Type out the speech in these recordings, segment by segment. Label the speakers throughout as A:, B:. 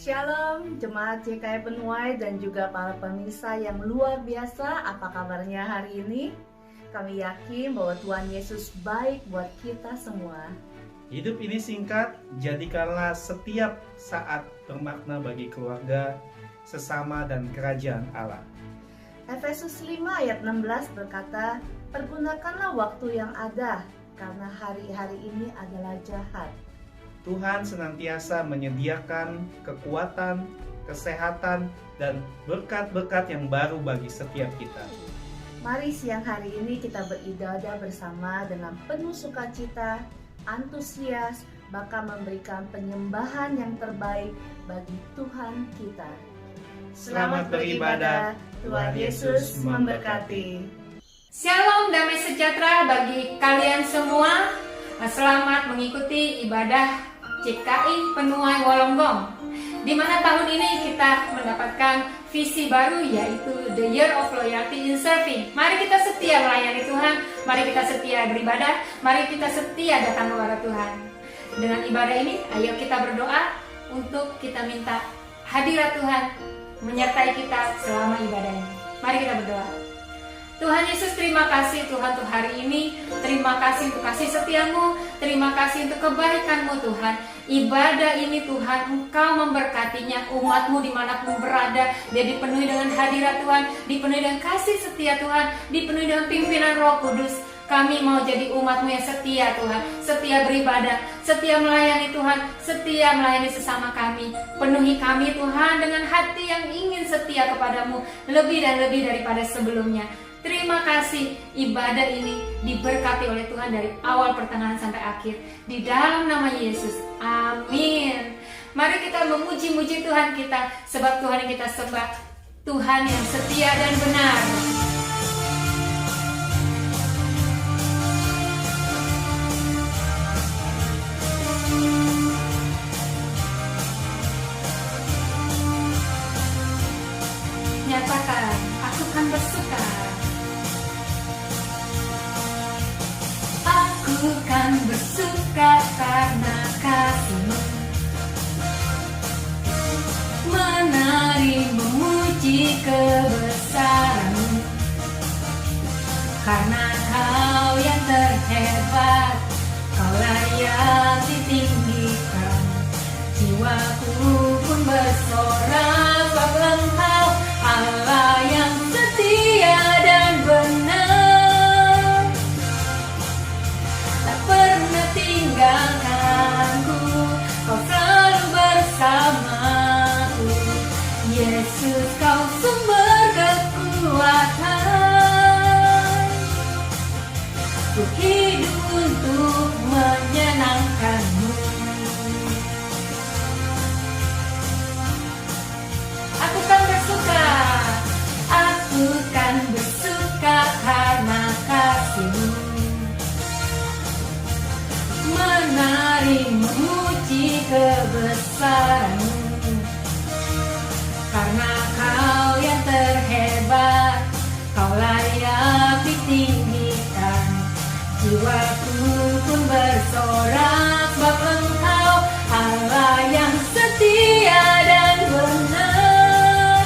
A: Shalom Jemaat JKI Penuai dan juga para pemirsa yang luar biasa. Apa kabarnya hari ini? Kami yakin bahwa Tuhan Yesus baik buat kita semua.
B: Hidup ini singkat, jadikanlah setiap saat bermakna bagi keluarga, sesama dan kerajaan Allah.
A: Efesus 5 ayat 16 berkata, pergunakanlah waktu yang ada, karena hari-hari ini adalah jahat.
B: Tuhan senantiasa menyediakan kekuatan, kesehatan, dan berkat-berkat yang baru bagi setiap kita.
A: Mari siang hari ini kita beribadah bersama dengan penuh sukacita, antusias, bahkan memberikan penyembahan yang terbaik bagi Tuhan kita. Selamat beribadah, Tuhan Yesus memberkati.
C: Shalom, damai sejahtera bagi kalian semua. Selamat mengikuti ibadah JKI Penuai Wolonggong, di mana tahun ini kita mendapatkan visi baru, yaitu The Year of Loyalty in Serving. Mari kita setia melayani Tuhan, mari kita setia beribadah, mari kita setia datang kepada Tuhan. Dengan ibadah ini, ayo kita berdoa untuk kita minta hadirat Tuhan menyertai kita selama ibadah ini. Mari kita berdoa. Tuhan Yesus, terima kasih Tuhan untuk hari ini. Terima kasih untuk kasih setiamu. Terima kasih untuk kebaikanmu Tuhan. Ibadah ini Tuhan, Engkau memberkatinya, umatmu dimanapun berada. Dia dipenuhi dengan hadirat Tuhan, dipenuhi dengan kasih setia Tuhan, dipenuhi dengan pimpinan Roh Kudus. Kami mau jadi umatmu yang setia Tuhan, setia beribadah, setia melayani Tuhan, setia melayani sesama kami. Penuhi kami Tuhan dengan hati yang ingin setia kepadamu, lebih dan lebih daripada sebelumnya. Terima kasih, ibadah ini diberkati oleh Tuhan dari awal pertengahan sampai akhir. Di dalam nama Yesus, amin. Mari kita memuji-muji Tuhan kita, sebab Tuhan yang kita sembah, Tuhan yang setia dan benar. Nyatakan, aku kan bersuka. Aku kan bersuka karena kasih-Mu, menari memuji kebesaran-Mu, karena Kau yang terhebat, Kau layak ditinggikan. Jiwaku pun bersorak, sebab Engkau Allah yang setia dan benar. Tak pernah tinggalkanku, Kau selalu bersamaku. Yesus, Kau sumber kekuatan. Ku hidup untuk menyenangkan-Mu. Aku kan bersuka, aku kan bersuka karena kasih-Mu, menari memuji kebesaran-Mu, karena Kau yang terhebat, Kau layak ditinggikan. Jiwaku pun bersorak, sebab Engkau Allah yang setia dan benar.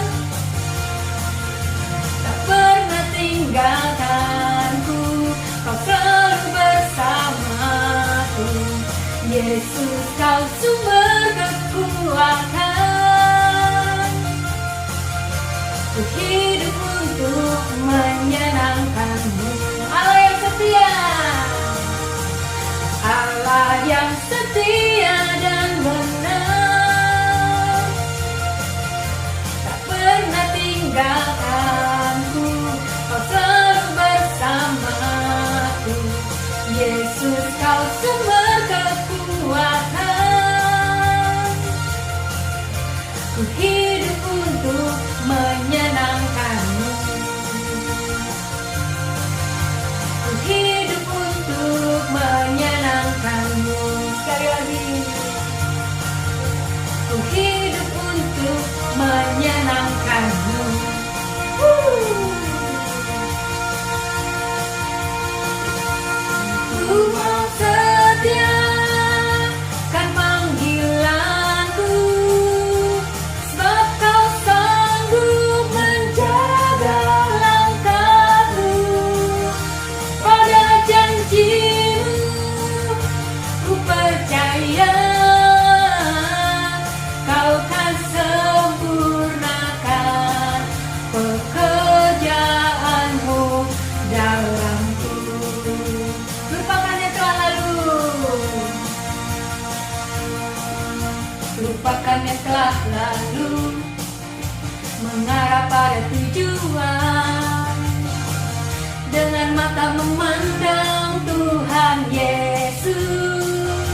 C: Yesus kau sumber kekuatan. Ku hidup untuk menyenangkan-Mu, Allah yang setia, Allah yang setia dan benar, tak pernah tinggalkanku, kau selalu bersamaku. Yesus kau sumber kekuatan. Ku hidup untuk menyenangkan-Mu, ku hidup untuk menyenangkan-Mu. Sekali lagi, ku hidup untuk menyenangkan-Mu. Ku mau setia kan panggilan-Mu, sebab Kau sanggup menjaga langkahku. Pada janji-Mu ku percaya, Kau kan sempurnakan pekerjaan-Mu dalamku. Lupakan yang telah lalu, lupakan yang telah lalu, mengarah pada tujuan. Dengan mata memandang Tuhan Yesus,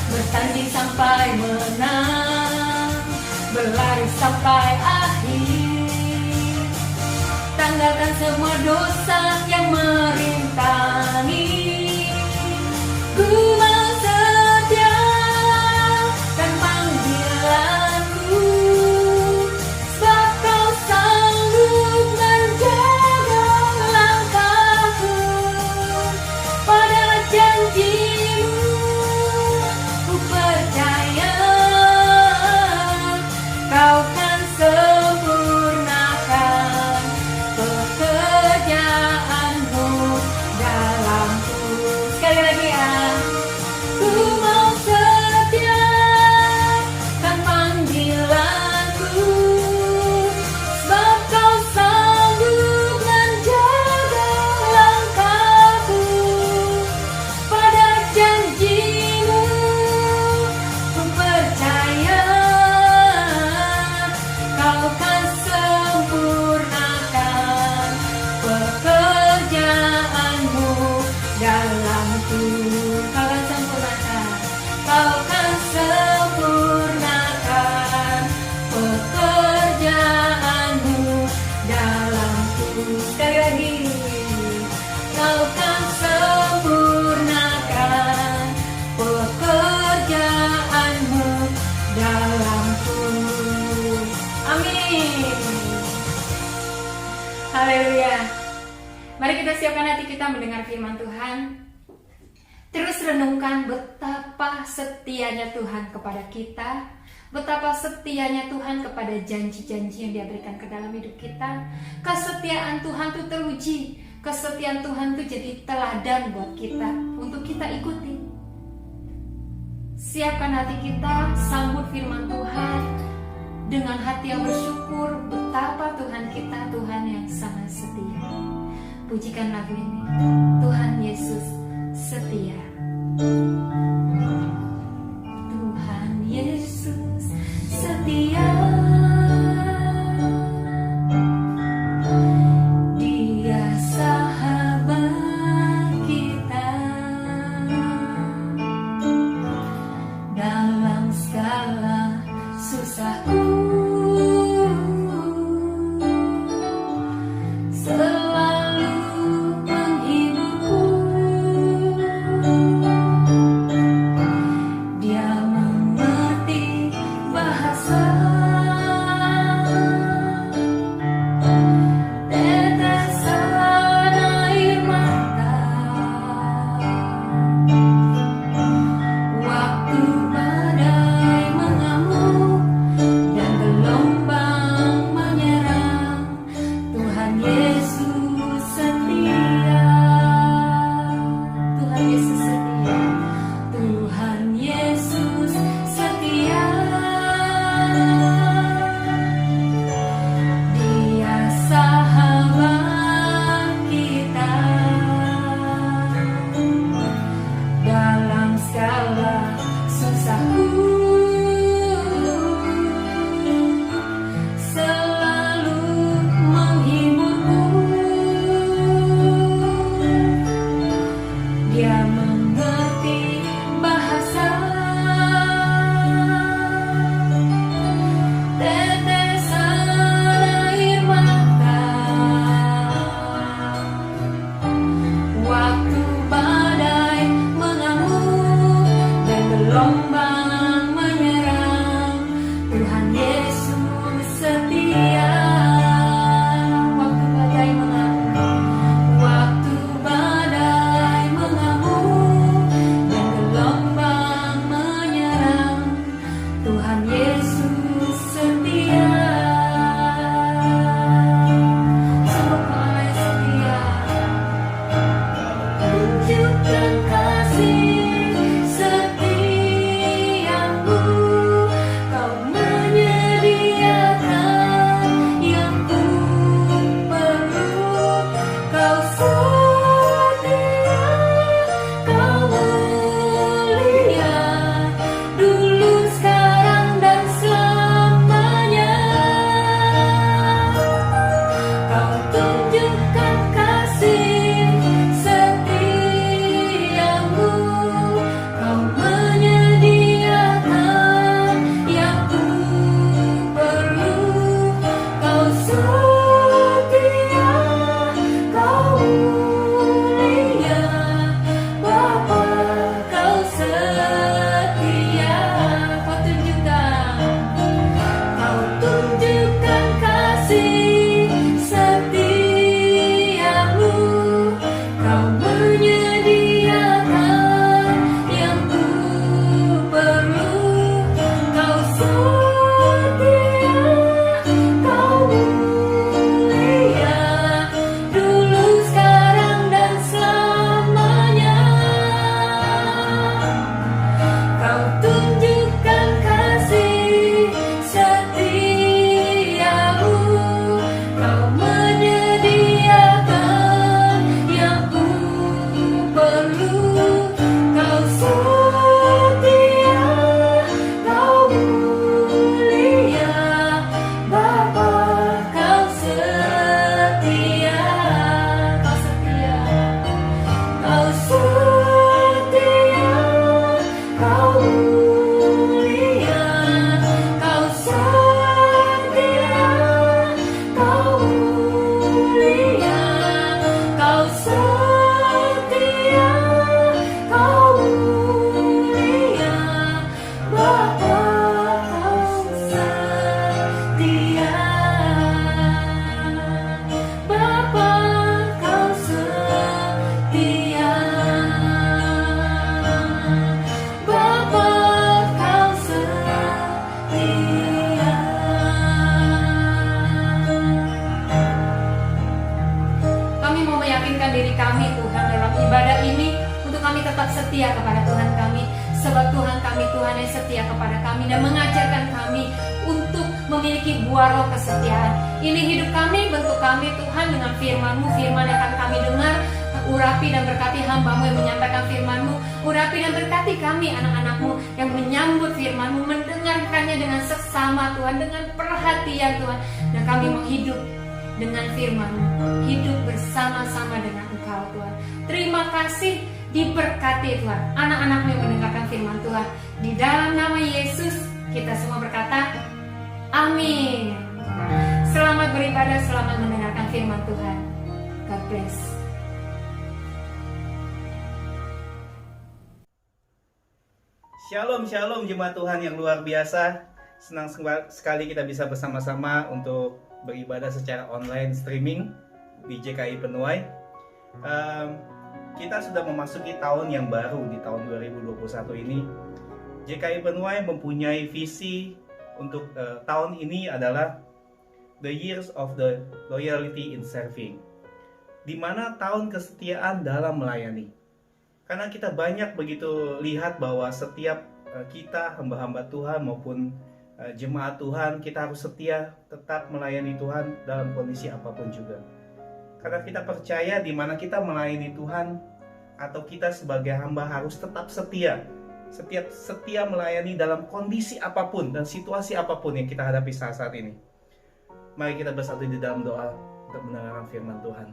C: bertanding sampai menang, berlari sampai akhir. Tanggalkan semua dosa yang merintangi. Ku mau setia kan panggilan-Mu, sebab Kau sanggup menjaga langkahku. Pada janji-Mu ku percaya, Kau kan sempurnakan pekerjaan-Mu dalamku. Sekali lagi ya. Ku mau setia kan panggilan-Ku, sebab Kau sanggup menjaga langkahku. Pada janji-Mu ku percaya, Kau kan sempurnakan pekerjaan-Mu dalamku. Kau kan sempurnakan, Kau kan sempurnakan pekerjaan-Mu dalamku. Sekali lagi, Kau kan sempurnakan pekerjaan-Mu dalamku. Amin. Haleluya. Mari kita siapkan hati kita mendengar firman Tuhan. Terus renungkan betapa setianya Tuhan kepada kita, betapa setianya Tuhan kepada janji-janji yang Dia berikan ke dalam hidup kita. Kesetiaan Tuhan itu teruji, kesetiaan Tuhan itu jadi teladan buat kita untuk kita ikuti. Siapkan hati kita, sambut firman Tuhan dengan hati yang bersyukur betapa Tuhan kita Tuhan yang sangat setia. Pujikan lagu ini, Tuhan Yesus setia. Tuhan Yesus setia, Dia sahabat kita dalam segala susahku. Selalu menghiburku. kasih setiamu, kau menyediakan yang ku perlu. Kau setia, kau mulia, dulu, sekarang, dan selamanya. Kau tunjukkan kasih setiamu, kau menyediakan yang ku perlu. Kau setia, kau mulia, Bapa, kau setia, kau setia, kau setia, kau mulia, kau setia, kau mulia, kau setia, kau mulia, Bapa, kau setia, Bapa, kau setia, Bapa, kau setia. Kami mau meyakinkan diri kami, Tuhan, dalam ibadah ini untuk kami tetap setia kepada Tuhan kami, sebab Tuhan kami Tuhan yang setia kepada kami dan mengajarkan kami untuk memiliki buah roh kesetiaan. Ini hidup kami, bentuk kami Tuhan dengan firman-Mu, firman yang akan kami dengar. Urapi dan berkati hamba-Mu yang menyampaikan firman-Mu. Urapi dan berkati kami anak-anak-Mu yang menyambut firman-Mu, mendengarkannya dengan seksama Tuhan, dengan perhatian Tuhan. Dan kami mau hidup dengan firman-Mu, hidup bersama-sama dengan Engkau Tuhan. Terima kasih, diberkati Tuhan anak-anak-Mu yang mendengarkan firman Tuhan. Di dalam nama Yesus kita semua berkata amin. Selamat beribadah, selamat mendengarkan firman Tuhan. God bless.
B: Shalom, shalom jemaat Tuhan yang luar biasa. Senang sekali kita bisa bersama-sama untuk beribadah secara online streaming di JKI Penuai. Kita sudah memasuki tahun yang baru di tahun 2021 ini. JKI Penuai mempunyai visi untuk tahun ini adalah The Years of the Loyalty in Serving, di mana tahun kesetiaan dalam melayani. Karena kita banyak begitu lihat bahwa setiap kita hamba-hamba Tuhan maupun jemaat Tuhan, kita harus setia tetap melayani Tuhan dalam kondisi apapun juga. Karena kita percaya di mana kita melayani Tuhan atau kita sebagai hamba harus tetap setia. Setia melayani dalam kondisi apapun dan situasi apapun yang kita hadapi saat ini. Mari kita bersatu di dalam doa untuk mendengarkan firman Tuhan.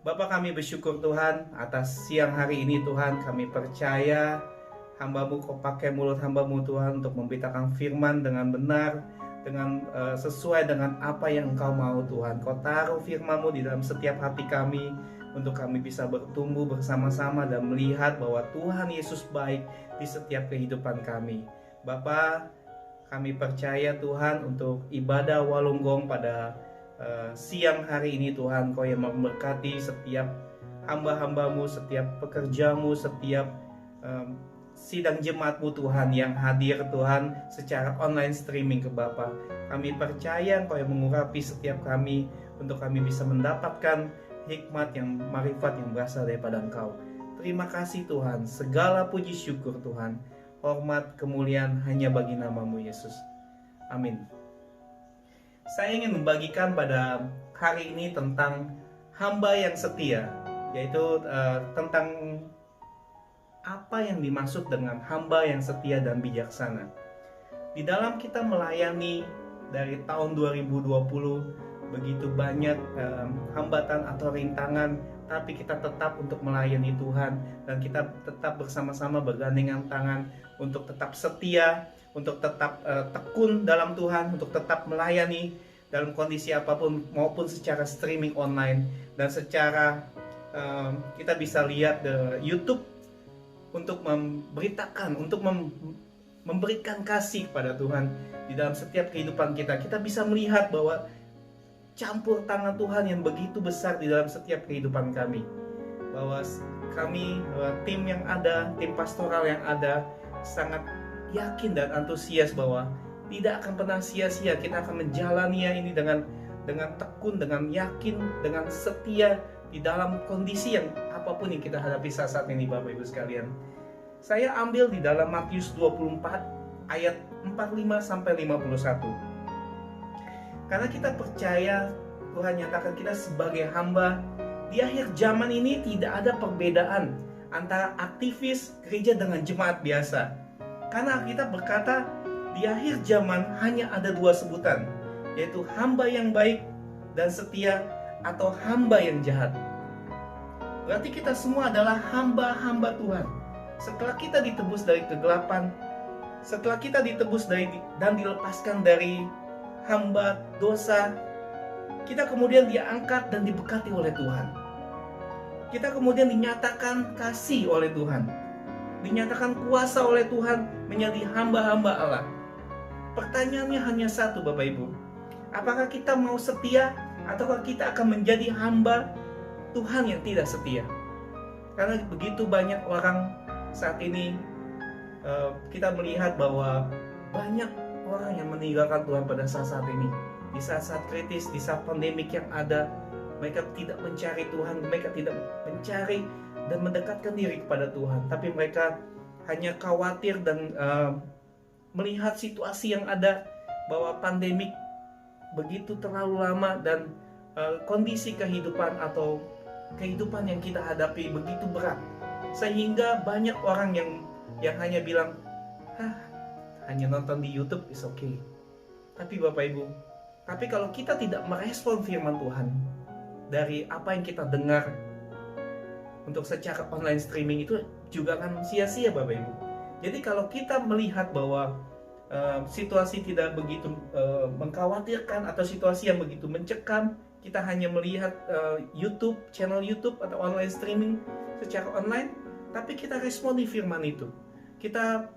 B: Bapa, kami bersyukur Tuhan atas siang hari ini Tuhan. Kami percaya hamba-Mu, Kau pakai mulut hamba-Mu Tuhan untuk memberitakan firman dengan benar, dengan sesuai dengan apa yang Engkau mau Tuhan. Kau taruh firman-Mu di dalam setiap hati kami untuk kami bisa bertumbuh bersama-sama dan melihat bahwa Tuhan Yesus baik di setiap kehidupan kami. Bapa, kami percaya Tuhan untuk ibadah Walonggong pada siang hari ini Tuhan, Kau yang memberkati setiap hamba-hamba-Mu, setiap pekerja-Mu, setiap sidang jemaat-Mu Tuhan yang hadir Tuhan secara online streaming ke Bapa. Kami percaya Kau yang mengurapi setiap kami untuk kami bisa mendapatkan hikmat yang marifat yang berasal daripada Engkau. Terima kasih Tuhan, segala puji syukur Tuhan, hormat kemuliaan hanya bagi nama-Mu Yesus. Amin. Saya ingin membagikan pada hari ini tentang hamba yang setia, yaitu tentang apa yang dimaksud dengan hamba yang setia dan bijaksana. Di dalam kita melayani dari tahun 2020, begitu banyak hambatan atau rintangan, tapi kita tetap untuk melayani Tuhan dan kita tetap bersama-sama bergandengan tangan untuk tetap setia, untuk tetap tekun dalam Tuhan, untuk tetap melayani dalam kondisi apapun maupun secara streaming online dan secara kita bisa lihat di YouTube untuk memberitakan, untuk memberikan kasih kepada Tuhan di dalam setiap kehidupan kita. Kita bisa melihat bahwa campur tangan Tuhan yang begitu besar di dalam setiap kehidupan kami. Bahwa kami, tim yang ada, tim pastoral yang ada, sangat yakin dan antusias bahwa tidak akan pernah sia-sia. Kita akan menjalaninya ini dengan tekun, dengan yakin, dengan setia di dalam kondisi yang apapun yang kita hadapi saat ini, Bapak Ibu sekalian. Saya ambil di dalam Matius 24 ayat 45 sampai 51. Karena kita percaya Tuhan nyatakan kita sebagai hamba. Di akhir zaman ini tidak ada perbedaan antara aktivis gereja dengan jemaat biasa. Karena kita berkata di akhir zaman hanya ada dua sebutan, yaitu hamba yang baik dan setia atau hamba yang jahat. Berarti kita semua adalah hamba-hamba Tuhan. Setelah kita ditebus dari kegelapan, setelah kita ditebus dan dilepaskan dari hamba dosa, kita kemudian diangkat dan diberkati oleh Tuhan. Kita kemudian dinyatakan kasih oleh Tuhan, dinyatakan kuasa oleh Tuhan menjadi hamba-hamba Allah. Pertanyaannya hanya satu, Bapak Ibu. Apakah kita mau setia ataukah kita akan menjadi hamba Tuhan yang tidak setia? Karena begitu banyak orang saat ini, kita melihat bahwa banyak orang yang meninggalkan Tuhan pada saat-saat ini. Di saat-saat kritis, di saat pandemik yang ada, mereka tidak mencari Tuhan, mereka tidak mencari dan mendekatkan diri kepada Tuhan. Tapi mereka hanya khawatir dan melihat situasi yang ada, bahwa pandemik begitu terlalu lama dan kondisi kehidupan atau kehidupan yang kita hadapi begitu berat. Sehingga banyak orang yang hanya bilang, hanya nonton di YouTube is okay. Tapi Bapak Ibu, tapi kalau kita tidak merespon firman Tuhan dari apa yang kita dengar untuk secara online streaming, itu juga akan sia-sia, Bapak Ibu. Jadi kalau kita melihat bahwa situasi tidak begitu mengkhawatirkan atau situasi yang begitu mencekam, kita hanya melihat YouTube, channel YouTube atau online streaming secara online, tapi kita responi firman itu. Kita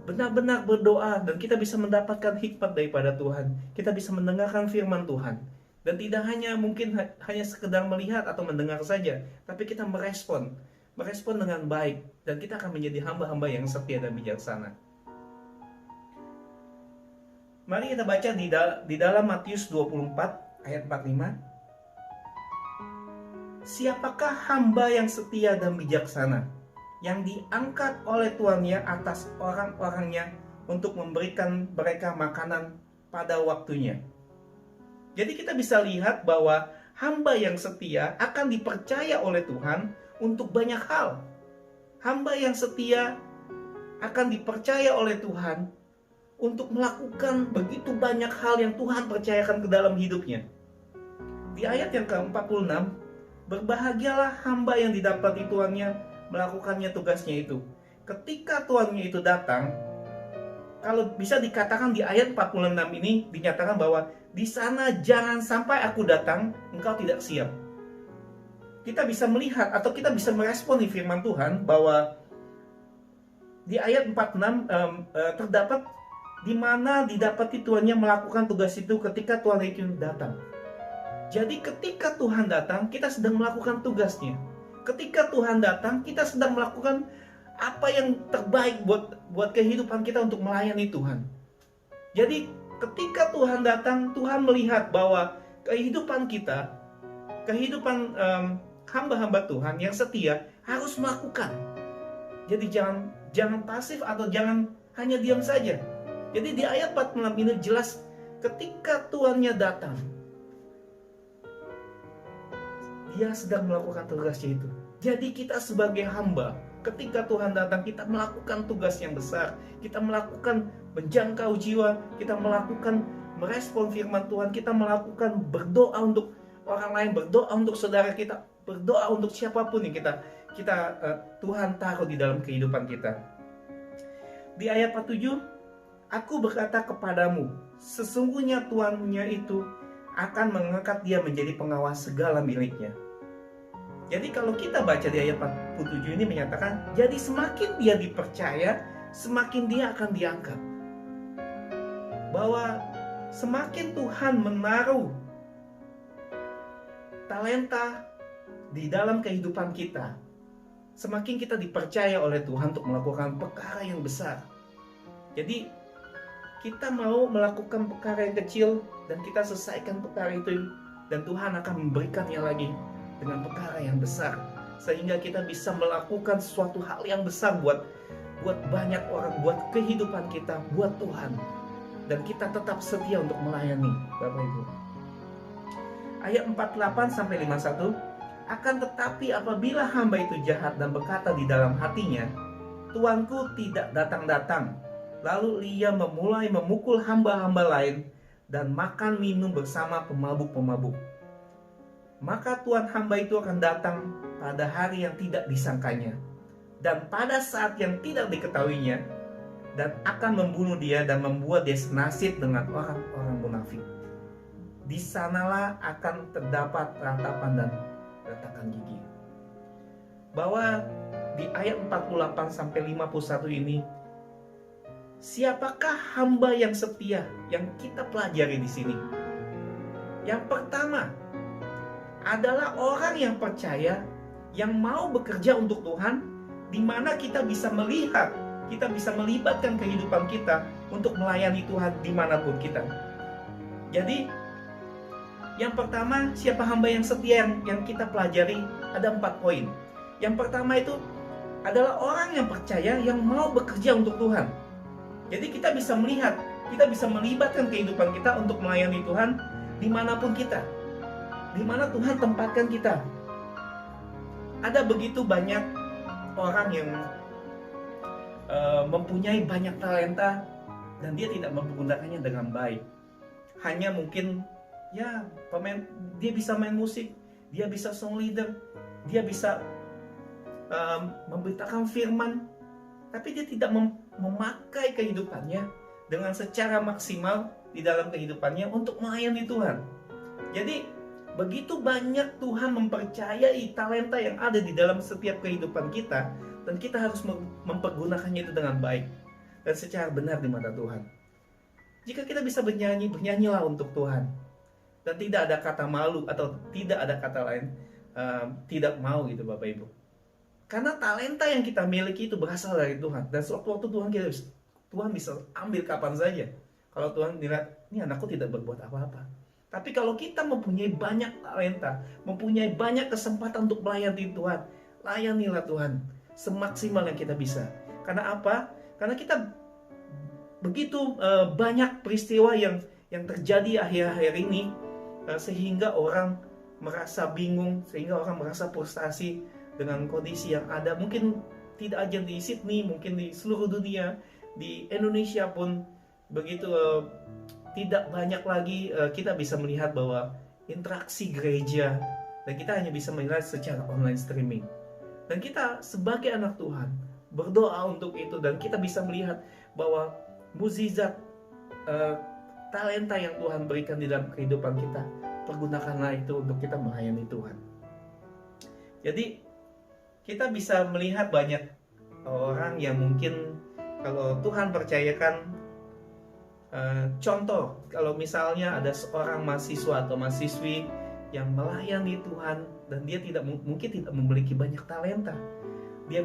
B: benar-benar berdoa dan kita bisa mendapatkan hikmat daripada Tuhan. Kita bisa mendengarkan firman Tuhan. Dan tidak hanya mungkin hanya sekedar melihat atau mendengar saja, tapi kita merespon dengan baik, dan kita akan menjadi hamba-hamba yang setia dan bijaksana. Mari kita baca di dalam Matius 24 ayat 45. Siapakah hamba yang setia dan bijaksana, yang diangkat oleh tuannya atas orang-orangnya untuk memberikan mereka makanan pada waktunya. Jadi kita bisa lihat bahwa hamba yang setia akan dipercaya oleh Tuhan untuk banyak hal. Hamba yang setia akan dipercaya oleh Tuhan untuk melakukan begitu banyak hal yang Tuhan percayakan ke dalam hidupnya. Di ayat yang ke-46, berbahagialah hamba yang didapati tuannya melakukannya tugasnya itu. Ketika tuannya itu datang, kalau bisa dikatakan di ayat 46 ini dinyatakan bahwa di sana jangan sampai aku datang, engkau tidak siap. Kita bisa melihat atau kita bisa meresponi firman Tuhan bahwa di ayat 46 terdapat di mana didapati tuannya melakukan tugas itu ketika Tuhan itu datang. Jadi ketika Tuhan datang, kita sedang melakukan tugasnya. Ketika Tuhan datang, kita sedang melakukan apa yang terbaik buat kehidupan kita untuk melayani Tuhan. Jadi ketika Tuhan datang, Tuhan melihat bahwa kehidupan kita, kehidupan hamba-hamba Tuhan yang setia harus melakukan. Jadi jangan pasif atau jangan hanya diam saja. Jadi di ayat 46 ini jelas ketika tuannya datang, dia sedang melakukan tugasnya itu. Jadi kita sebagai hamba, ketika Tuhan datang, kita melakukan tugas yang besar. Kita melakukan menjangkau jiwa, kita melakukan merespon firman Tuhan, kita melakukan berdoa untuk orang lain, berdoa untuk saudara kita, berdoa untuk siapapun yang Tuhan taruh di dalam kehidupan kita. Di ayat 47, aku berkata kepadamu, sesungguhnya tuannya itu akan mengangkat dia menjadi pengawas segala miliknya. Jadi kalau kita baca di ayat 47 ini menyatakan, jadi semakin dia dipercaya, semakin dia akan diangkat. Bahwa semakin Tuhan menaruh talenta di dalam kehidupan kita, semakin kita dipercaya oleh Tuhan untuk melakukan perkara yang besar. Jadi kita mau melakukan perkara yang kecil dan kita selesaikan perkara itu, dan Tuhan akan memberikannya lagi dengan perkara yang besar, sehingga kita bisa melakukan suatu hal yang besar buat banyak orang, buat kehidupan kita, buat Tuhan. Dan kita tetap setia untuk melayani, Bapak Ibu. Ayat 48 sampai 51, akan tetapi apabila hamba itu jahat dan berkata di dalam hatinya, Tuanku tidak datang-datang, lalu ia mulai memukul hamba-hamba lain dan makan minum bersama pemabuk-pemabuk, maka Tuan hamba itu akan datang pada hari yang tidak disangkanya dan pada saat yang tidak diketahuinya, dan akan membunuh dia dan membuat dia senasib dengan orang-orang munafik. Di sanalah akan terdapat ratapan dan retakan gigi. Bahwa di ayat 48 sampai 51 ini, siapakah hamba yang setia yang kita pelajari di sini? Yang pertama adalah orang yang percaya, yang mau bekerja untuk Tuhan, di mana kita bisa melihat, kita bisa melibatkan kehidupan kita untuk melayani Tuhan dimanapun kita. Jadi yang pertama, siapa hamba yang setia yang kita pelajari, ada 4 poin. Yang pertama itu adalah orang yang percaya, yang mau bekerja untuk Tuhan. Jadi kita bisa melihat, kita bisa melibatkan kehidupan kita untuk melayani Tuhan dimanapun kita, dimana Tuhan tempatkan kita. Ada begitu banyak orang yang mempunyai banyak talenta dan dia tidak menggunakannya dengan baik. Hanya mungkin dia bisa main musik, dia bisa song leader, dia bisa memberitakan firman, tapi dia tidak memakai kehidupannya dengan secara maksimal di dalam kehidupannya untuk melayani Tuhan. Jadi begitu banyak Tuhan mempercayai talenta yang ada di dalam setiap kehidupan kita, dan kita harus mempergunakannya itu dengan baik dan secara benar di mata Tuhan. Jika kita bisa bernyanyi, bernyanyilah untuk Tuhan, dan tidak ada kata malu atau tidak ada kata lain tidak mau gitu Bapak Ibu. Karena talenta yang kita miliki itu berasal dari Tuhan, dan sewaktu-waktu Tuhan bisa ambil kapan saja. Kalau Tuhan lihat, ini anakku tidak berbuat apa-apa. Tapi kalau kita mempunyai banyak talenta, mempunyai banyak kesempatan untuk melayani Tuhan, layanilah Tuhan semaksimal yang kita bisa. Karena apa? Karena kita begitu banyak peristiwa yang terjadi akhir-akhir ini, sehingga orang merasa bingung, sehingga orang merasa frustasi dengan kondisi yang ada. Mungkin tidak aja di Sydney, mungkin di seluruh dunia, di Indonesia pun begitu tidak banyak lagi kita bisa melihat bahwa interaksi gereja, dan kita hanya bisa melihat secara online streaming. Dan kita sebagai anak Tuhan berdoa untuk itu, dan kita bisa melihat bahwa mukjizat talenta yang Tuhan berikan di dalam kehidupan kita, pergunakanlah itu untuk kita melayani Tuhan. Jadi kita bisa melihat banyak orang yang mungkin kalau Tuhan percayakan, contoh kalau misalnya ada seorang mahasiswa atau mahasiswi yang melayani Tuhan dan dia mungkin tidak memiliki banyak talenta, dia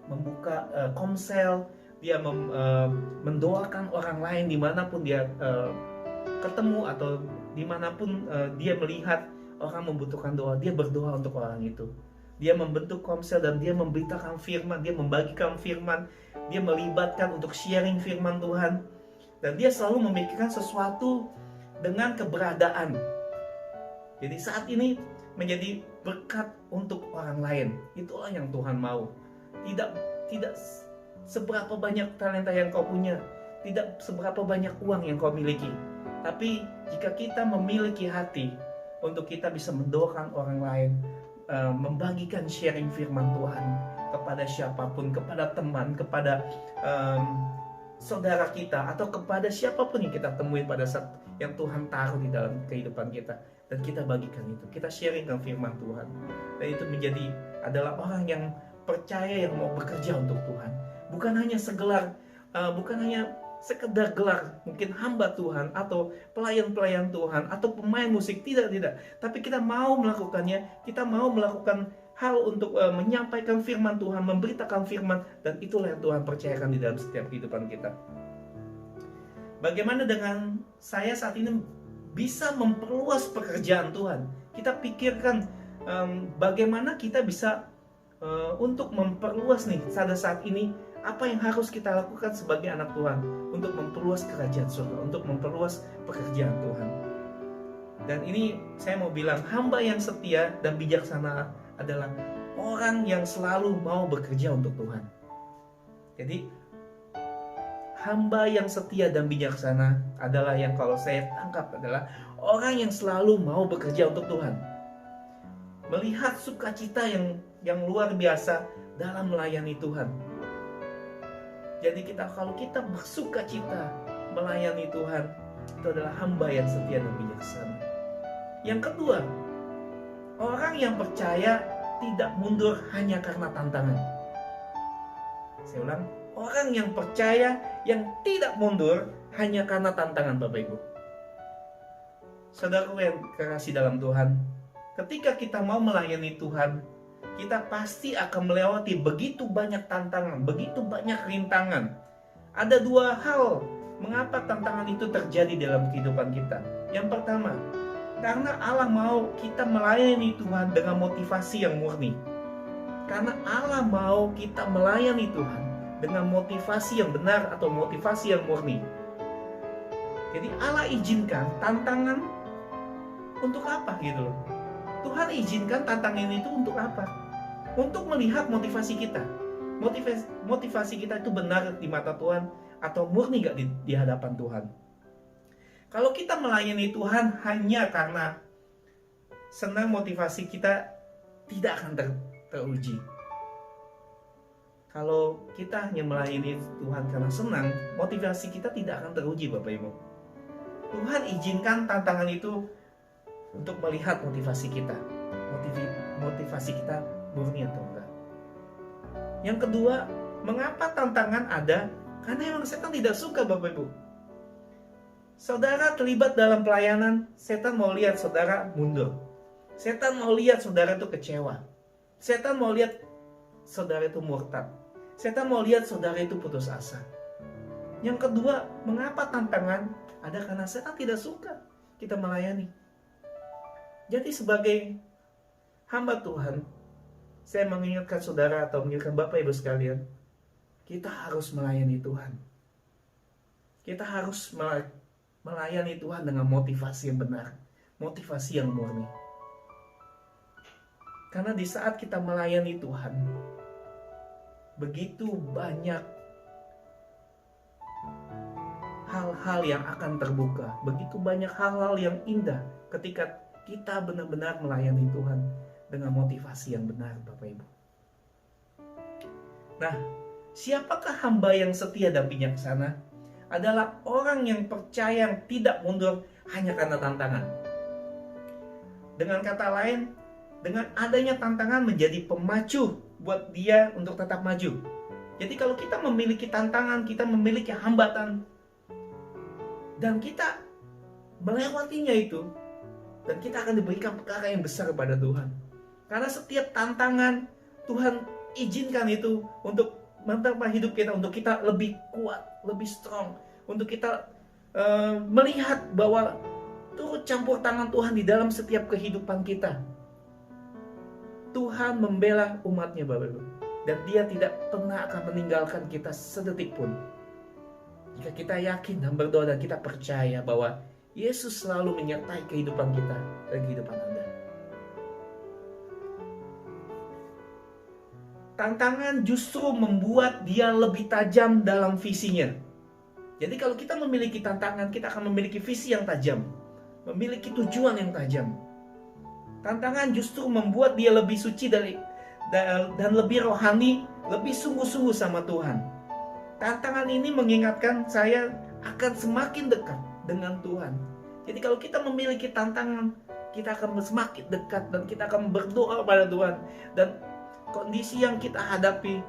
B: membuka komsel, dia mendoakan orang lain dimanapun dia ketemu, atau dimanapun dia melihat orang membutuhkan doa, dia berdoa untuk orang itu. Dia membentuk komsel dan dia memberitakan firman, dia membagikan firman, dia melibatkan untuk sharing firman Tuhan, dan dia selalu memikirkan sesuatu dengan keberadaan. Jadi saat ini menjadi berkat untuk orang lain. Itulah yang Tuhan mau. Tidak seberapa banyak talenta yang kau punya, tidak seberapa banyak uang yang kau miliki, tapi jika kita memiliki hati untuk kita bisa mendoakan orang lain, membagikan sharing firman Tuhan kepada siapapun, kepada teman, kepada saudara kita, atau kepada siapapun yang kita temui pada saat yang Tuhan taruh di dalam kehidupan kita, dan kita bagikan itu, kita sharingkan firman Tuhan, dan itu adalah orang yang percaya, yang mau bekerja untuk Tuhan. Bukan hanya segelar bukan hanya sekedar gelar mungkin hamba Tuhan atau pelayan-pelayan Tuhan atau pemain musik, tidak, tapi kita mau melakukannya, kita mau melakukan hal untuk menyampaikan firman Tuhan, memberitakan firman, dan itulah yang Tuhan percayakan di dalam setiap kehidupan kita. Bagaimana dengan saya saat ini bisa memperluas pekerjaan Tuhan? Kita pikirkan bagaimana kita bisa untuk memperluas nih pada saat ini, apa yang harus kita lakukan sebagai anak Tuhan untuk memperluas kerajaan surga, untuk memperluas pekerjaan Tuhan. Dan ini saya mau bilang, hamba yang setia dan bijaksana adalah orang yang selalu mau bekerja untuk Tuhan. Jadi hamba yang setia dan bijaksana adalah yang kalau saya tangkap adalah orang yang selalu mau bekerja untuk Tuhan. Melihat sukacita yang luar biasa dalam melayani Tuhan. Jadi kalau kita bersukacita melayani Tuhan, itu adalah hamba yang setia dan bijaksana. Yang kedua, orang yang percaya tidak mundur hanya karena tantangan. Saya ulang, orang yang percaya yang tidak mundur hanya karena tantangan, Bapak Ibu. Saudaraku yang kekasih dalam Tuhan, ketika kita mau melayani Tuhan, kita pasti akan melewati begitu banyak tantangan, begitu banyak rintangan. Ada dua hal mengapa tantangan itu terjadi dalam kehidupan kita. Yang pertama, karena Allah mau kita melayani Tuhan dengan motivasi yang murni. Karena Allah mau kita melayani Tuhan dengan motivasi yang benar atau motivasi yang murni. Jadi Allah izinkan tantangan untuk apa gitu loh. Tuhan izinkan tantangan itu untuk apa? Untuk melihat motivasi kita. Motivasi kita itu benar di mata Tuhan atau murni gak di hadapan Tuhan. Kalau kita melayani Tuhan hanya karena senang, motivasi kita tidak akan teruji. Kalau kita hanya melayani Tuhan karena senang, motivasi kita tidak akan teruji, Bapak Ibu. Tuhan izinkan tantangan itu untuk melihat motivasi kita. Motivasi kita murni atau enggak. Yang kedua, mengapa tantangan ada? Karena memang setan tidak suka, Bapak Ibu. Saudara terlibat dalam pelayanan, setan mau lihat saudara mundur. Setan mau lihat saudara itu kecewa. Setan mau lihat saudara itu murtad. Setan mau lihat saudara itu putus asa. Yang kedua, mengapa tantangan ada? Karena setan tidak suka kita melayani. Jadi sebagai hamba Tuhan, saya mengingatkan saudara atau mengingatkan Bapak Ibu sekalian, kita harus melayani Tuhan. Kita harus melayani Tuhan dengan motivasi yang benar, motivasi yang murni. Karena di saat kita melayani Tuhan, begitu banyak hal-hal yang akan terbuka, begitu banyak hal-hal yang indah ketika kita benar-benar melayani Tuhan dengan motivasi yang benar, Bapak Ibu. Nah, siapakah hamba yang setia dan bijaksana? Adalah orang yang percaya yang tidak mundur hanya karena tantangan. Dengan kata lain, dengan adanya tantangan menjadi pemacu buat dia untuk tetap maju. Jadi kalau kita memiliki tantangan, kita memiliki hambatan, dan kita melewatinya itu, dan kita akan diberikan perkara yang besar kepada Tuhan. Karena setiap tantangan Tuhan izinkan itu untuk menerpa hidup kita, untuk kita lebih kuat, lebih strong, untuk kita melihat bahwa turut campur tangan Tuhan di dalam setiap kehidupan kita. Tuhan membela umatnya, Bapak Ibu, dan Dia tidak pernah akan meninggalkan kita sedetik pun. Jika kita yakin dan berdoa dan kita percaya bahwa Yesus selalu menyertai kehidupan kita dan kehidupan Anda. Tantangan justru membuat dia lebih tajam dalam visinya. Jadi kalau kita memiliki tantangan, kita akan memiliki visi yang tajam, memiliki tujuan yang tajam. Tantangan justru membuat dia lebih suci dan lebih rohani, lebih sungguh-sungguh sama Tuhan. Tantangan ini mengingatkan saya akan semakin dekat dengan Tuhan. Jadi kalau kita memiliki tantangan, kita akan semakin dekat dan kita akan berdoa pada Tuhan. Dan kondisi yang kita hadapi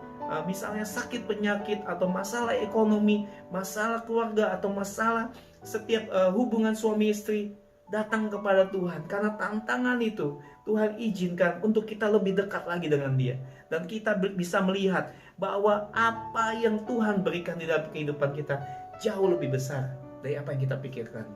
B: misalnya sakit penyakit atau masalah ekonomi, masalah keluarga atau masalah setiap hubungan suami istri, datang kepada Tuhan, karena tantangan itu Tuhan izinkan untuk kita lebih dekat lagi dengan Dia, dan kita bisa melihat bahwa apa yang Tuhan berikan di dalam kehidupan kita jauh lebih besar dari apa yang kita pikirkan.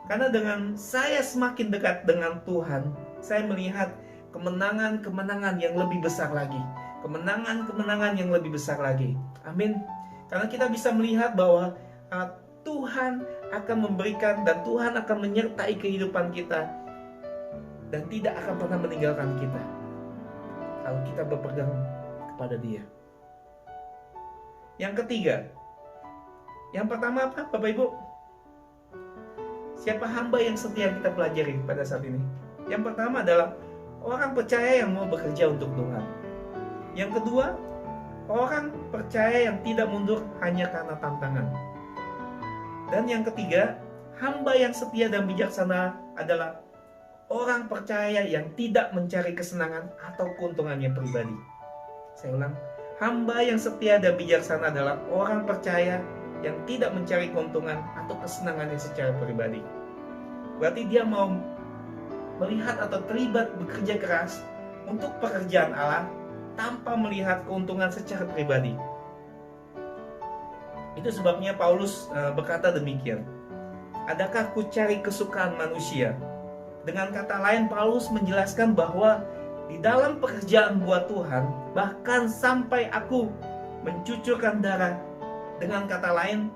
B: Karena dengan saya semakin dekat dengan Tuhan, saya melihat kemenangan-kemenangan yang lebih besar lagi, kemenangan-kemenangan yang lebih besar lagi. Amin. Karena kita bisa melihat bahwa Tuhan akan memberikan dan Tuhan akan menyertai kehidupan kita dan tidak akan pernah meninggalkan kita kalau kita berpegang kepada Dia. Yang ketiga, yang pertama apa Bapak Ibu? Siapa hamba yang setia kita pelajari pada saat ini? Yang pertama adalah orang percaya yang mau bekerja untuk Tuhan. Yang kedua, orang percaya yang tidak mundur hanya karena tantangan. Dan yang ketiga, hamba yang setia dan bijaksana adalah orang percaya yang tidak mencari kesenangan atau keuntungannya pribadi. Saya ulang, hamba yang setia dan bijaksana adalah orang percaya yang tidak mencari keuntungan atau kesenangannya secara pribadi. Berarti dia mau melihat atau terlibat bekerja keras untuk pekerjaan Allah tanpa melihat keuntungan secara pribadi. Itu sebabnya Paulus berkata demikian. Adakah ku cari kesukaan manusia? Dengan kata lain, Paulus menjelaskan bahwa di dalam pekerjaan buat Tuhan, bahkan sampai aku mencucurkan darah. Dengan kata lain,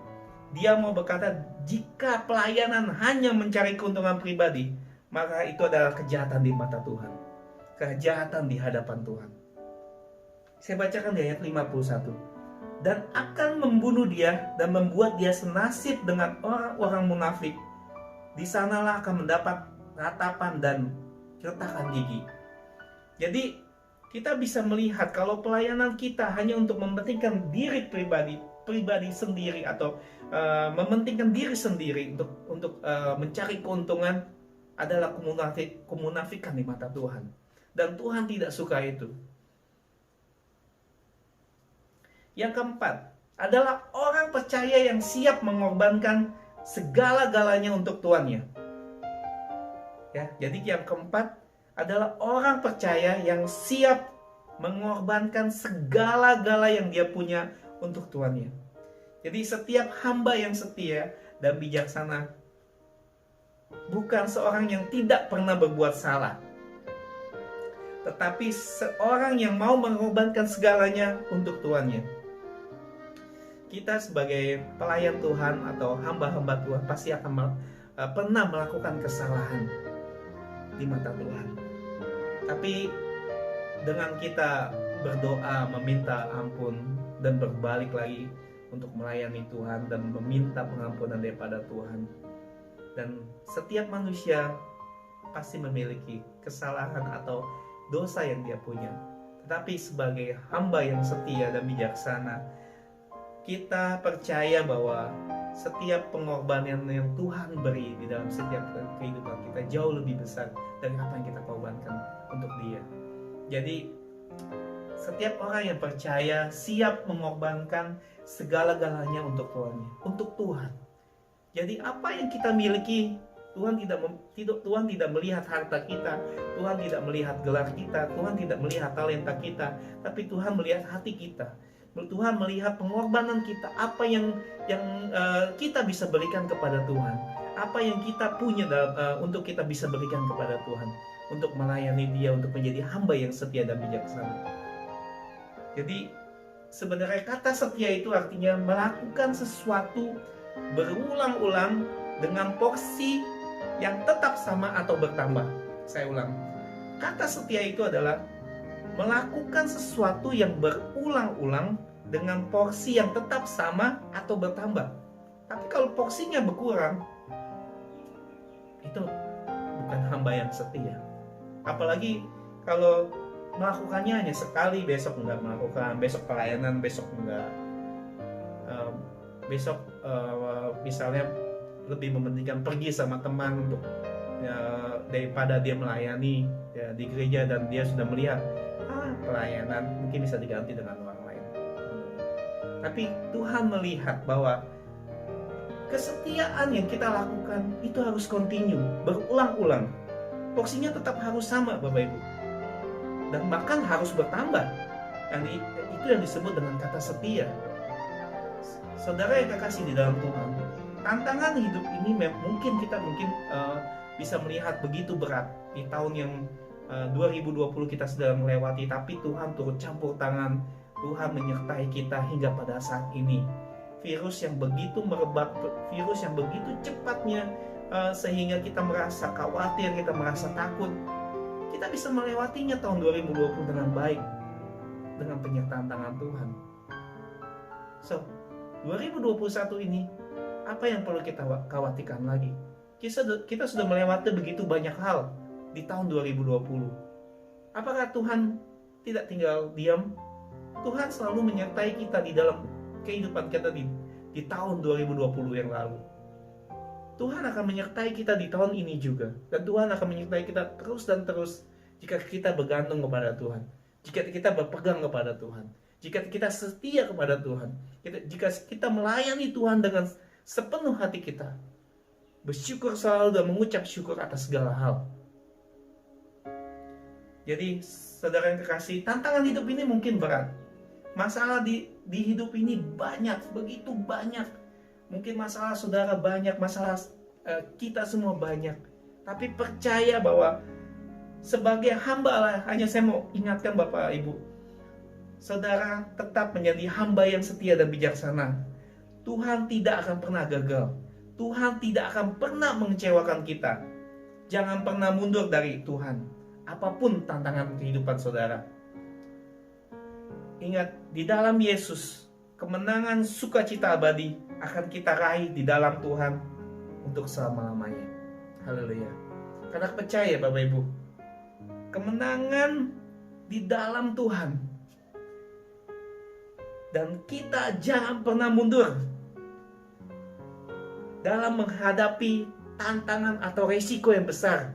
B: dia mau berkata, jika pelayanan hanya mencari keuntungan pribadi, maka itu adalah kejahatan di mata Tuhan, kejahatan di hadapan Tuhan. Saya bacakan di ayat 51. Dan akan membunuh dia dan membuat dia senasib dengan orang-orang munafik. Di sanalah akan mendapat ratapan dan retakan gigi. Jadi kita bisa melihat kalau pelayanan kita hanya untuk mementingkan diri pribadi sendiri atau mementingkan diri sendiri untuk mencari keuntungan adalah kemunafikan di mata Tuhan, dan Tuhan tidak suka itu. Yang keempat adalah orang percaya yang siap mengorbankan segala-galanya untuk tuannya. Ya, jadi yang keempat adalah orang percaya yang siap mengorbankan segala-gala yang dia punya untuk tuannya. Jadi setiap hamba yang setia dan bijaksana bukan seorang yang tidak pernah berbuat salah, tetapi seorang yang mau mengorbankan segalanya untuk tuannya. Kita sebagai pelayan Tuhan atau hamba-hamba Tuhan pasti akan pernah melakukan kesalahan di mata Tuhan. Tapi dengan kita berdoa, meminta ampun dan berbalik lagi untuk melayani Tuhan dan meminta pengampunan daripada Tuhan. Dan setiap manusia pasti memiliki kesalahan atau dosa yang dia punya. Tetapi sebagai hamba yang setia dan bijaksana, kita percaya bahwa setiap pengorbanan yang Tuhan beri di dalam setiap kehidupan kita jauh lebih besar dari apa yang kita korbankan untuk Dia. Jadi setiap orang yang percaya siap mengorbankan segala-galanya untuk Tuhannya, untuk Tuhan. Jadi apa yang kita miliki, Tuhan tidak melihat harta kita, Tuhan tidak melihat gelar kita, Tuhan tidak melihat talenta kita, tapi Tuhan melihat hati kita. Tuhan melihat pengorbanan kita, apa yang kita bisa berikan kepada Tuhan, apa yang kita punya untuk kita bisa berikan kepada Tuhan, untuk melayani Dia, untuk menjadi hamba yang setia dan bijaksana. Jadi sebenarnya kata setia itu artinya melakukan sesuatu berulang-ulang dengan porsi yang tetap sama atau bertambah. Saya ulang, kata setia itu adalah melakukan sesuatu yang berulang-ulang dengan porsi yang tetap sama atau bertambah. Tapi kalau porsinya berkurang, itu bukan hamba yang setia. Apalagi kalau melakukannya hanya sekali, besok enggak melakukan, besok pelayanan, besok enggak, besok misalnya lebih mementingkan pergi sama teman untuk daripada dia melayani ya, di gereja dan dia sudah melihat pelayanan mungkin bisa diganti dengan orang lain. Tapi Tuhan melihat bahwa kesetiaan yang kita lakukan itu harus continue, berulang-ulang. Porsinya tetap harus sama Bapak Ibu. Dan bahkan harus bertambah. Itu yang disebut dengan kata setia. Saudara yang kekasih di dalam Tuhan, tantangan hidup ini mungkin kita bisa melihat begitu berat di tahun yang 2020 kita sedang melewati, tapi Tuhan turut campur tangan, Tuhan menyertai kita hingga pada saat ini. Virus yang begitu merebak, virus yang begitu cepatnya, sehingga kita merasa khawatir, kita merasa takut. Kita bisa melewatinya tahun 2020 dengan baik, dengan penyertaan tangan Tuhan. So, 2021 ini, apa yang perlu kita khawatirkan lagi? Kita sudah melewati begitu banyak hal di tahun 2020. Apakah Tuhan tidak tinggal diam? Tuhan selalu menyertai kita di dalam kehidupan kita di tahun 2020 yang lalu. Tuhan akan menyertai kita di tahun ini juga. Dan Tuhan akan menyertai kita terus dan terus jika kita bergantung kepada Tuhan. Jika kita berpegang kepada Tuhan. Jika kita setia kepada Tuhan. Jika kita melayani Tuhan dengan sepenuh hati kita. Bersyukur selalu dan mengucap syukur atas segala hal. Jadi saudara yang kekasih, tantangan hidup ini mungkin berat. Masalah di hidup ini banyak, begitu banyak. Mungkin masalah saudara banyak, masalah kita semua banyak. Tapi percaya bahwa sebagai hamba Allah, hanya saya mau ingatkan Bapak Ibu, saudara tetap menjadi hamba yang setia dan bijaksana. Tuhan tidak akan pernah gagal. Tuhan tidak akan pernah mengecewakan kita. Jangan pernah mundur dari Tuhan. Apapun tantangan kehidupan saudara. Ingat, di dalam Yesus, kemenangan sukacita abadi akan kita raih di dalam Tuhan untuk selama-lamanya. Haleluya. Karena percaya Bapak Ibu, kemenangan di dalam Tuhan. Dan kita jangan pernah mundur dalam menghadapi tantangan atau resiko yang besar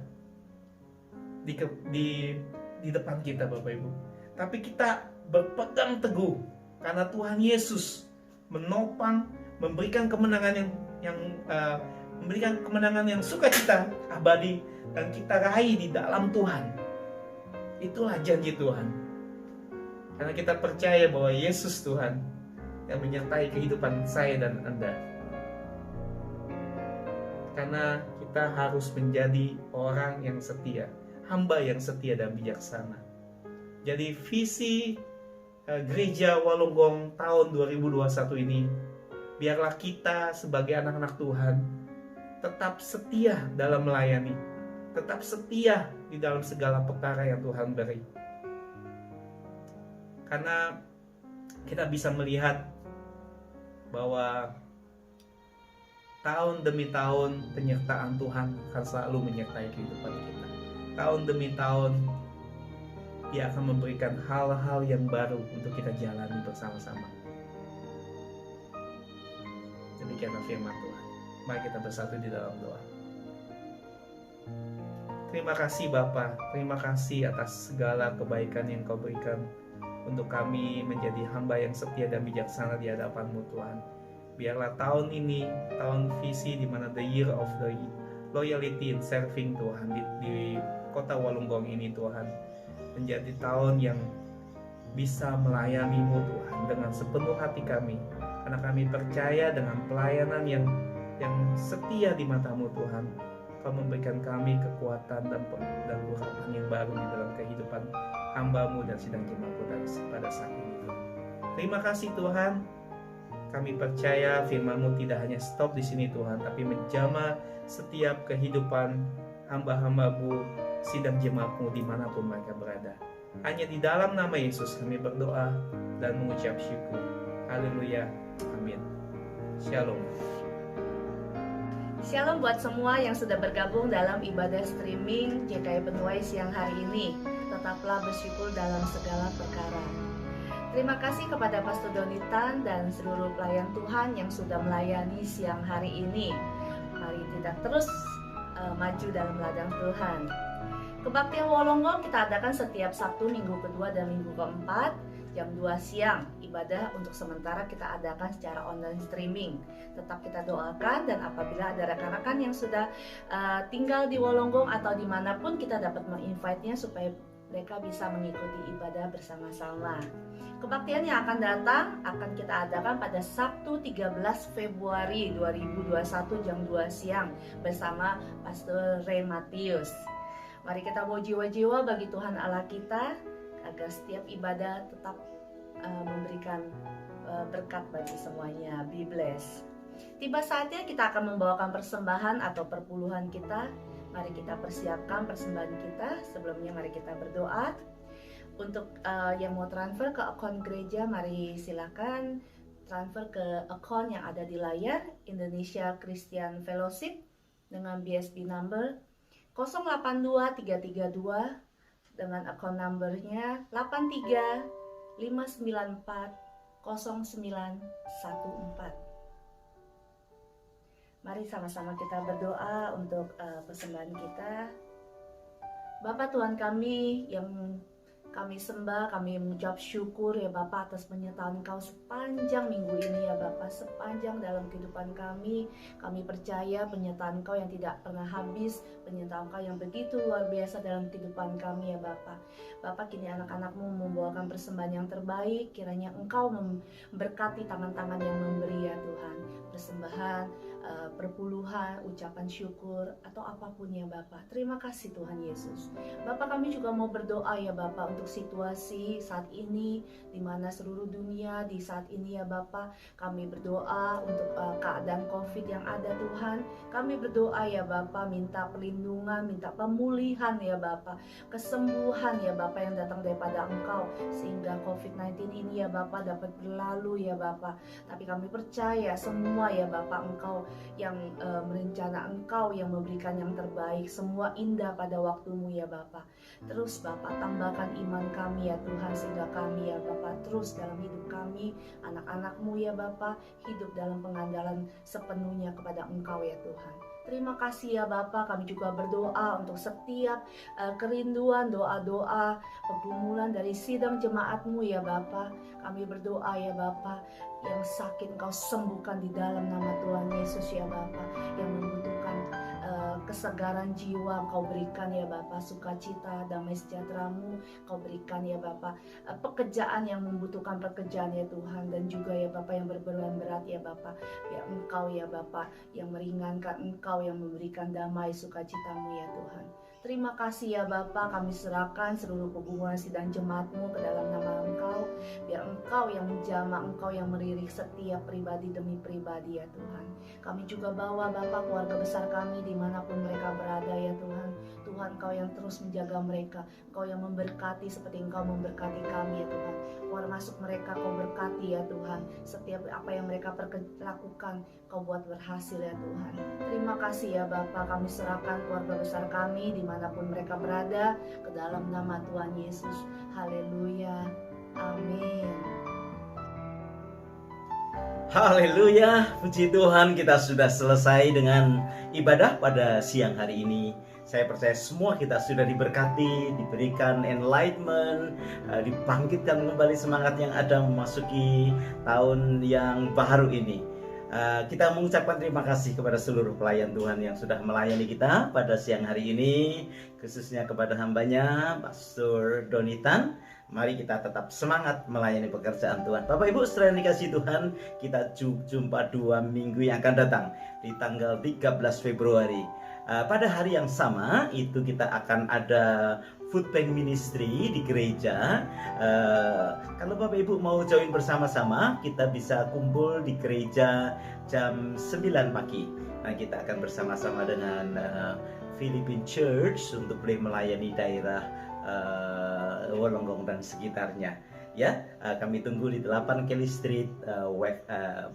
B: di depan kita Bapak Ibu. Tapi kita berpegang teguh karena Tuhan Yesus menopang, memberikan kemenangan memberikan kemenangan yang sukacita abadi dan kita raih di dalam Tuhan. Itulah janji Tuhan. Karena kita percaya bahwa Yesus Tuhan yang menyertai kehidupan saya dan Anda. Karena kita harus menjadi orang yang setia, hamba yang setia dan bijaksana. Jadi visi Gereja Walonggong tahun 2021 ini, biarlah kita sebagai anak-anak Tuhan tetap setia dalam melayani, tetap setia di dalam segala perkara yang Tuhan beri. Karena kita bisa melihat bahwa tahun demi tahun penyertaan Tuhan akan selalu menyertai kehidupan kita. Tahun demi tahun Dia akan memberikan hal-hal yang baru untuk kita jalani bersama-sama. Demikianlah firman Tuhan. Mari kita bersatu di dalam doa. Terima kasih Bapa, terima kasih atas segala kebaikan yang Kau berikan untuk kami menjadi hamba yang setia dan bijaksana di hadapan-Mu Tuhan. Biarlah tahun ini, tahun visi di mana the year of the loyalty in serving Tuhan di kota Walonggong ini Tuhan, menjadi tahun yang bisa melayani-Mu Tuhan dengan sepenuh hati kami. Karena kami percaya dengan pelayanan yang setia di mata-Mu Tuhan, Kau memberikan kami kekuatan dan urapan yang baru di dalam kehidupan hamba-Mu dan sidang jemaat-Mu pada saat ini Tuhan. Terima kasih Tuhan. Kami percaya firman-Mu tidak hanya stop di sini Tuhan, tapi menjamah setiap kehidupan hamba-hamba-Mu, sidang jemaat-Mu dimanapun mereka berada. Hanya di dalam nama Yesus kami berdoa dan mengucap syukur. Haleluya. Amin. Shalom.
A: Shalom buat semua yang sudah bergabung dalam ibadah streaming JKI Penuai siang hari ini. Tetaplah bersyukur dalam segala perkara. Terima kasih kepada Pastor Donitan dan seluruh pelayan Tuhan yang sudah melayani siang hari ini. Mari kita terus maju dalam ladang Tuhan. Kebaktian Wolonggong kita adakan setiap Sabtu minggu kedua dan minggu keempat jam 2 siang. Ibadah untuk sementara kita adakan secara online streaming. Tetap kita doakan, dan apabila ada rekan-rekan yang sudah tinggal di Wolonggong atau dimanapun, kita dapat menginvite-nya supaya mereka bisa mengikuti ibadah bersama-sama. Kebaktian yang akan datang akan kita adakan pada Sabtu 13 Februari 2021 jam 2 siang bersama Pastor Ray Matius. Mari kita bawa jiwa-jiwa bagi Tuhan Allah kita agar setiap ibadah tetap memberikan berkat bagi semuanya. Be blessed. Tiba saatnya kita akan membawakan persembahan atau perpuluhan kita. Mari kita persiapkan persembahan kita. Sebelumnya mari kita berdoa. Untuk yang mau transfer ke akun gereja, mari silakan transfer ke akun yang ada di layar, Indonesia Christian Fellowship dengan BSB number 082332 dengan akun numbernya 8359400914. Mari sama-sama kita berdoa untuk persembahan kita. Bapa Tuhan kami yang kami sembah, kami mengucap syukur ya Bapa atas penyertaan Engkau sepanjang minggu ini ya Bapa, sepanjang dalam kehidupan kami. Kami percaya penyertaan Engkau yang tidak pernah habis, penyertaan Engkau yang begitu luar biasa dalam kehidupan kami ya Bapa. Bapa, kini anak-anak-Mu membawakan persembahan yang terbaik, kiranya Engkau memberkati tangan-tangan yang memberi ya Tuhan. Persembahan, perpuluhan, ucapan syukur, atau apapun ya Bapa. Terima kasih Tuhan Yesus. Bapak, kami juga mau berdoa ya Bapak untuk situasi saat ini di mana seluruh dunia di saat ini ya Bapak. Kami berdoa untuk keadaan COVID yang ada Tuhan. Kami berdoa ya Bapak, minta perlindungan, minta pemulihan ya Bapak, kesembuhan ya Bapak yang datang daripada Engkau, sehingga COVID-19 ini ya Bapak dapat berlalu ya Bapak. Tapi kami percaya semua ya Bapak, Engkau yang merencana, Engkau yang memberikan yang terbaik, semua indah pada waktumu ya Bapa. Terus Bapa tambahkan iman kami ya Tuhan, sehingga kami ya Bapa terus dalam hidup kami, anak-anak-Mu ya Bapa, hidup dalam pengandalan sepenuhnya kepada Engkau ya Tuhan. Terima kasih ya Bapa, kami juga berdoa untuk setiap kerinduan, doa-doa, pergumulan dari sidang jemaat-Mu ya Bapa. Kami berdoa ya Bapa, yang sakit Engkau sembuhkan di dalam nama Tuhan Yesus ya Bapa. Yang membutuhkan kesegaran jiwa Engkau berikan ya Bapa, sukacita, damai sejahtera-Mu Engkau berikan ya Bapa. Pekerjaan yang membutuhkan pekerjaan ya Tuhan, dan juga ya Bapa yang berbeban berat ya Bapa, ya Engkau ya Bapa yang meringankan, Engkau yang memberikan damai sukacita-Mu ya Tuhan. Terima kasih ya Bapa, kami serahkan seluruh pergumulan sidang jemaat-Mu ke dalam nama Engkau. Biar Engkau yang menjamah, Engkau yang melirik setiap pribadi demi pribadi ya Tuhan. Kami juga bawa Bapa keluarga besar kami dimanapun mereka berada ya Tuhan. Tuhan, Engkau yang terus menjaga mereka, Engkau yang memberkati seperti Engkau memberkati kami ya Tuhan. Keluar masuk mereka Kau berkati ya Tuhan. Setiap apa yang mereka lakukan Kau buat berhasil ya Tuhan. Terima kasih ya Bapa, kami serahkan keluarga besar kami dimanapun mereka berada ke dalam nama Tuhan Yesus. Haleluya, amin.
D: Haleluya, puji Tuhan, kita sudah selesai dengan ibadah pada siang hari ini. Saya percaya semua kita sudah diberkati, diberikan enlightenment, dibangkitkan kembali semangat yang ada memasuki tahun yang baru ini. Kita mengucapkan terima kasih kepada seluruh pelayan Tuhan yang sudah melayani kita pada siang hari ini, khususnya kepada hambanya Pastor Donitan. Mari kita tetap semangat melayani pekerjaan Tuhan. Bapak Ibu sekalian dikasih Tuhan, kita jumpa 2 minggu yang akan datang di tanggal 13 Februari. Pada hari yang sama itu kita akan ada food bank ministry di gereja. Kalau Bapak Ibu mau join bersama-sama, kita bisa kumpul di gereja jam 9 pagi. Nah, kita akan bersama-sama dengan Philippine Church untuk boleh melayani daerah Wolonggong dan sekitarnya. Ya, kami tunggu di 8 Kelly Street,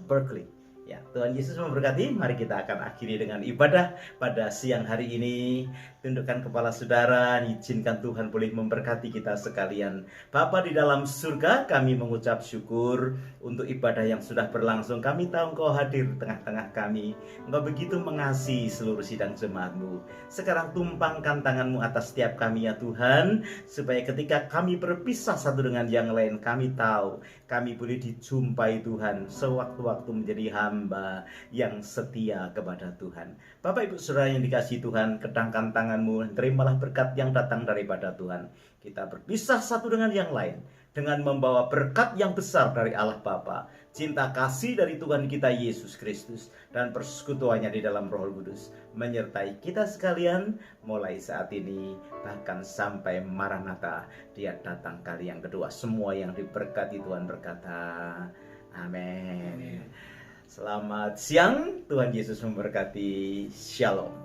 D: Berkeley. Ya, Tuhan Yesus memberkati. Mari kita akan akhiri dengan ibadah pada siang hari ini. Tundukkan kepala saudara, izinkan Tuhan boleh memberkati kita sekalian. Bapa di dalam surga, kami mengucap syukur untuk ibadah yang sudah berlangsung. Kami tahu Engkau hadir di tengah-tengah kami. Engkau begitu mengasihi seluruh sidang jemaat-Mu. Sekarang tumpangkan tangan-Mu atas setiap kami ya Tuhan, supaya ketika kami berpisah satu dengan yang lain, kami tahu kami boleh dijumpai Tuhan sewaktu-waktu menjadi hamba yang setia kepada Tuhan. Bapak Ibu Saudara yang dikasihi Tuhan, kedangkan tanganmu, terimalah berkat yang datang daripada Tuhan. Kita berpisah satu dengan yang lain dengan membawa berkat yang besar dari Allah Bapa, cinta kasih dari Tuhan kita Yesus Kristus, dan persekutuannya di dalam Roh Kudus menyertai kita sekalian mulai saat ini bahkan sampai Maranatha, Dia datang kali yang kedua. Semua yang diberkati Tuhan berkata amin. Selamat siang, Tuhan Yesus memberkati. Shalom.